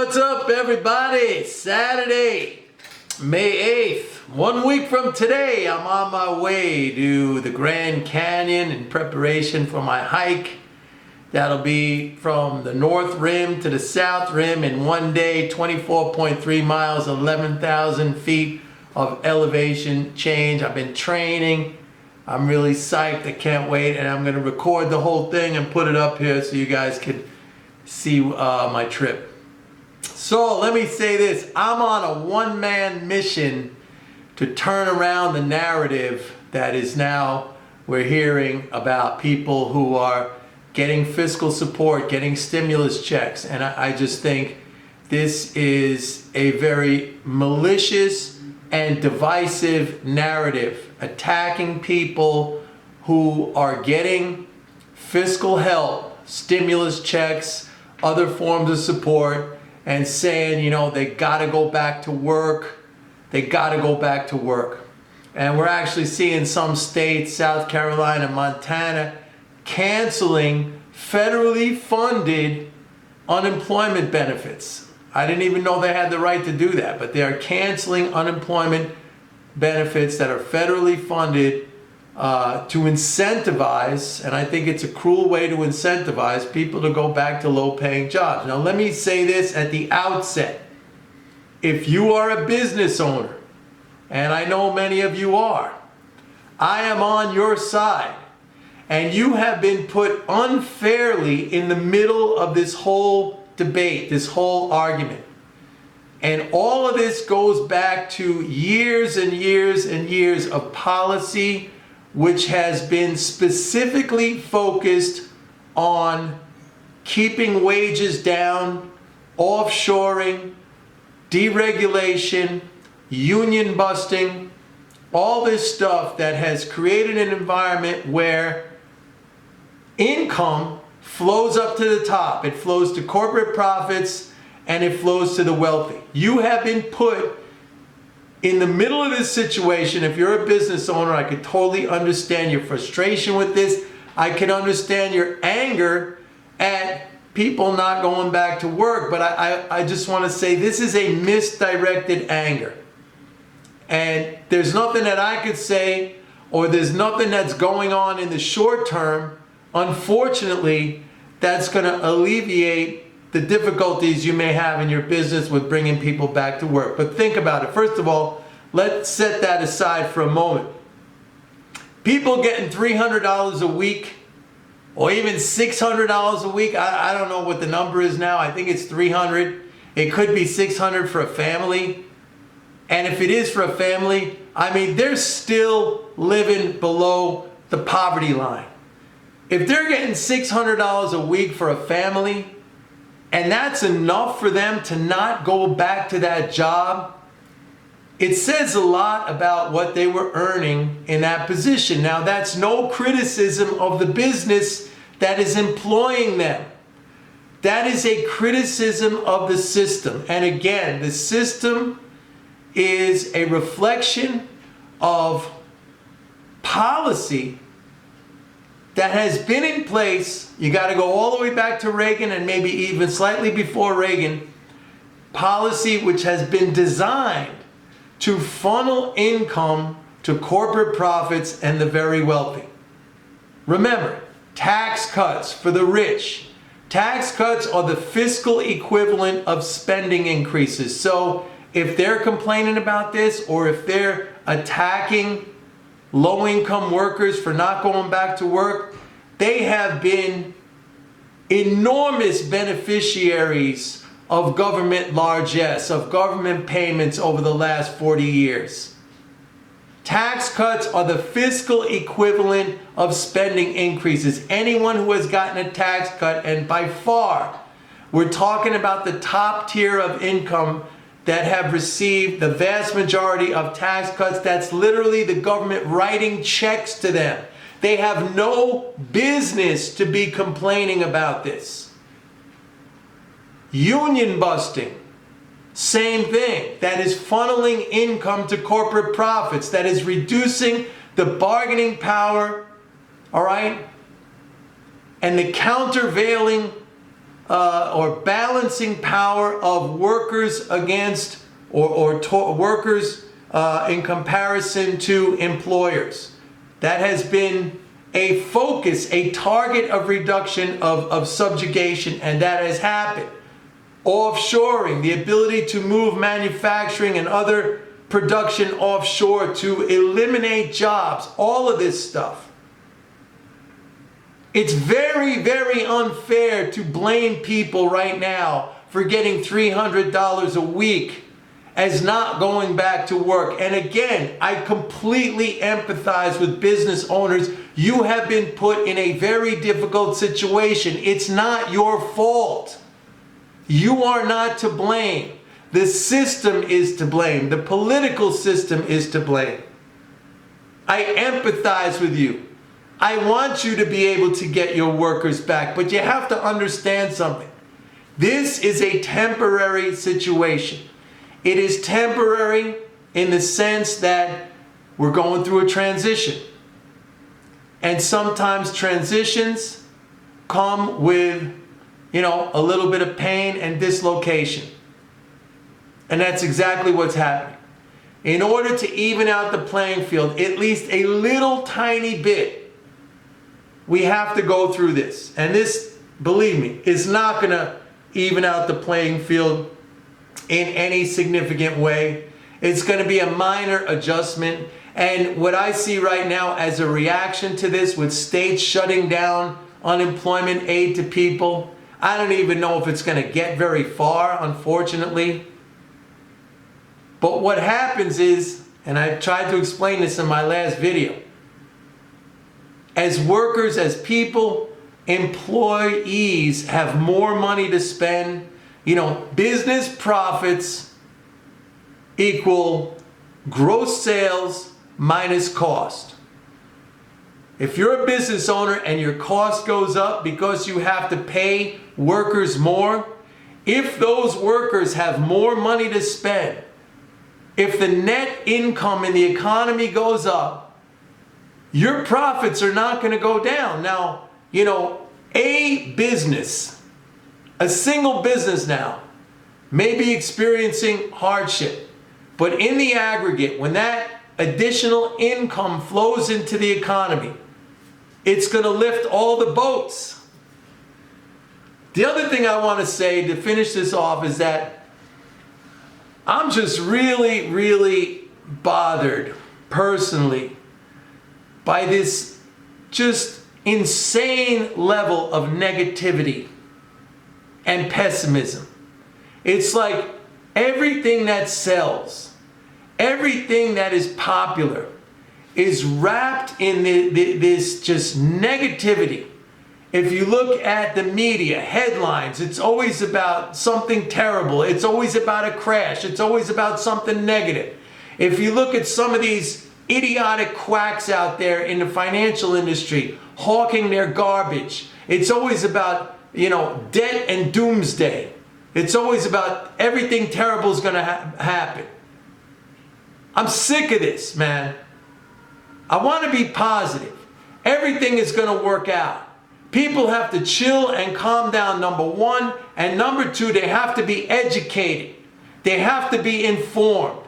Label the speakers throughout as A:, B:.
A: What's up, everybody? Saturday, May 8th. 1 week from today, I'm on my way to the Grand Canyon in preparation for my hike. That'll be from the North Rim to the South Rim in 1 day, 24.3 miles, 11,000 feet of elevation change. I've been training. I'm really psyched. I can't wait, and I'm going to record the whole thing and put it up here so you guys can see my trip. So let me say this, I'm on a one-man mission to turn around the narrative that is now we're hearing about people who are getting fiscal support, getting stimulus checks. And I just think this is a very malicious and divisive narrative, attacking people who are getting fiscal help, stimulus checks, other forms of support, and saying, you know, they gotta go back to work. They gotta go back to work. And we're actually seeing some states, South Carolina, Montana, canceling federally funded unemployment benefits. I didn't even know they had the right to do that, but they are canceling unemployment benefits that are federally funded to incentivize, and I think it's a cruel way to incentivize people to go back to low-paying jobs. Now, let me say this at the outset. If you are a business owner, and I know many of you are, I am on your side, and you have been put unfairly in the middle of this whole debate, this whole argument. And all of this goes back to years and years and years of policy which has been specifically focused on keeping wages down, offshoring, deregulation, union busting, all this stuff that has created an environment where income flows up to the top. It flows to corporate profits and it flows to the wealthy. You have been put in the middle of this situation. If you're a business owner, I could totally understand your frustration with this. I can understand your anger at people not going back to work, but I just want to say this is a misdirected anger. And there's nothing that I could say, or there's nothing that's going on in the short term, unfortunately, that's going to alleviate the difficulties you may have in your business with bringing people back to work. But think about it. First of all, let's set that aside for a moment. People getting $300 a week or even $600 a week, I don't know what the number is now. I think it's $300. It could be $600 for a family. And if it is for a family, I mean, they're still living below the poverty line. If they're getting $600 a week for a family, and that's enough for them to not go back to that job, it says a lot about what they were earning in that position. Now, that's no criticism of the business that is employing them. That is a criticism of the system. And again, the system is a reflection of policy that has been in place. You got to go all the way back to Reagan and maybe even slightly before Reagan. Policy which has been designed to funnel income to corporate profits and the very wealthy. Remember, tax cuts for the rich. Tax cuts are the fiscal equivalent of spending increases. So if they're complaining about this, or if they're attacking low-income workers for not going back to work, they have been enormous beneficiaries of government largesse, of government payments over the last 40 years. Tax cuts are the fiscal equivalent of spending increases. Anyone who has gotten a tax cut, and by far, we're talking about the top tier of income that have received the vast majority of tax cuts. That's literally the government writing checks to them. They have no business to be complaining about this. Union busting, same thing. That is funneling income to corporate profits. That is reducing the bargaining power, all right, and the countervailing or balancing power of workers against workers in comparison to employers. That has been a focus, a target of reduction of subjugation, and that has happened. Offshoring, the ability to move manufacturing and other production offshore to eliminate jobs, all of this stuff. It's very, very unfair to blame people right now for getting $300 a week as not going back to work. And again, I completely empathize with business owners. You have been put in a very difficult situation. It's not your fault. You are not to blame. The system is to blame. The political system is to blame. I empathize with you. I want you to be able to get your workers back, but you have to understand something. This is a temporary situation. It is temporary in the sense that we're going through a transition. And sometimes transitions come with, a little bit of pain and dislocation. And that's exactly what's happening. In order to even out the playing field, at least a little tiny bit, we have to go through this. And this, believe me, is not going to even out the playing field in any significant way. It's going to be a minor adjustment. And what I see right now as a reaction to this, with states shutting down unemployment aid to people, I don't even know if it's going to get very far, unfortunately. But what happens is, and I tried to explain this in my last video, as workers, as people, employees have more money to spend, business profits equal gross sales minus cost. If you're a business owner and your cost goes up because you have to pay workers more, if those workers have more money to spend, if the net income in the economy goes up, your profits are not going to go down. Now, a business, a single business now, may be experiencing hardship. But in the aggregate, when that additional income flows into the economy, it's going to lift all the boats. The other thing I want to say to finish this off is that I'm just really, really bothered personally by this just insane level of negativity and pessimism. It's like everything that sells, everything that is popular is wrapped in this just negativity. If you look at the media, headlines, it's always about something terrible. It's always about a crash. It's always about something negative. If you look at some of these idiotic quacks out there in the financial industry, hawking their garbage, it's always about, debt and doomsday. It's always about everything terrible is going to happen. I'm sick of this, man. I want to be positive. Everything is going to work out. People have to chill and calm down, number one. And number two, they have to be educated. They have to be informed.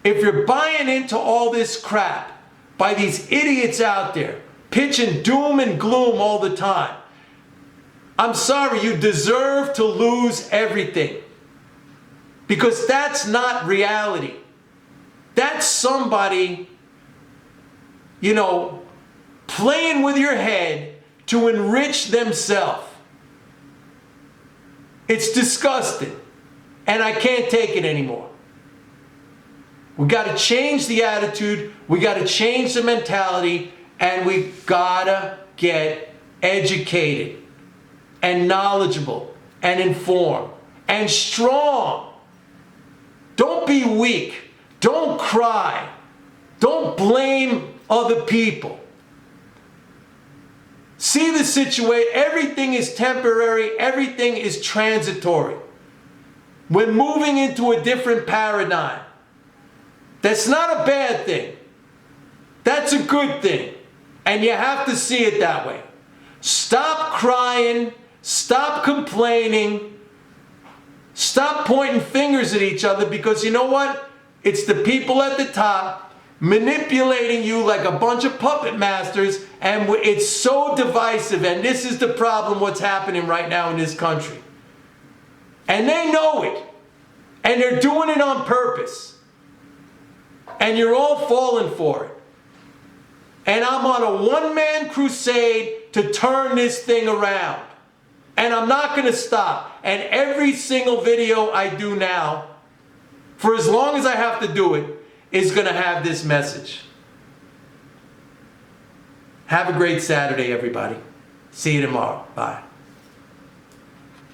A: If you're buying into all this crap by these idiots out there, pitching doom and gloom all the time, I'm sorry, you deserve to lose everything. Because that's not reality. That's somebody, playing with your head to enrich themselves. It's disgusting. And I can't take it anymore. We got to change the attitude. We got to change the mentality. And we got to get educated and knowledgeable and informed and strong. Don't be weak. Don't cry. Don't blame other people. See the situation. Everything is temporary. Everything is transitory. We're moving into a different paradigm. That's not a bad thing. That's a good thing. And you have to see it that way. Stop crying Stop complaining. Stop pointing fingers at each other, because you know what? It's the people at the top manipulating you like a bunch of puppet masters, and it's so divisive, and this is the problem what's happening right now in this country. And they know it, and they're doing it on purpose, and you're all falling for it. And I'm on a one-man crusade to turn this thing around, and I'm not going to stop. And every single video I do now, for as long as I have to do it, is going to have this message. Have a great Saturday, everybody. See you tomorrow. Bye.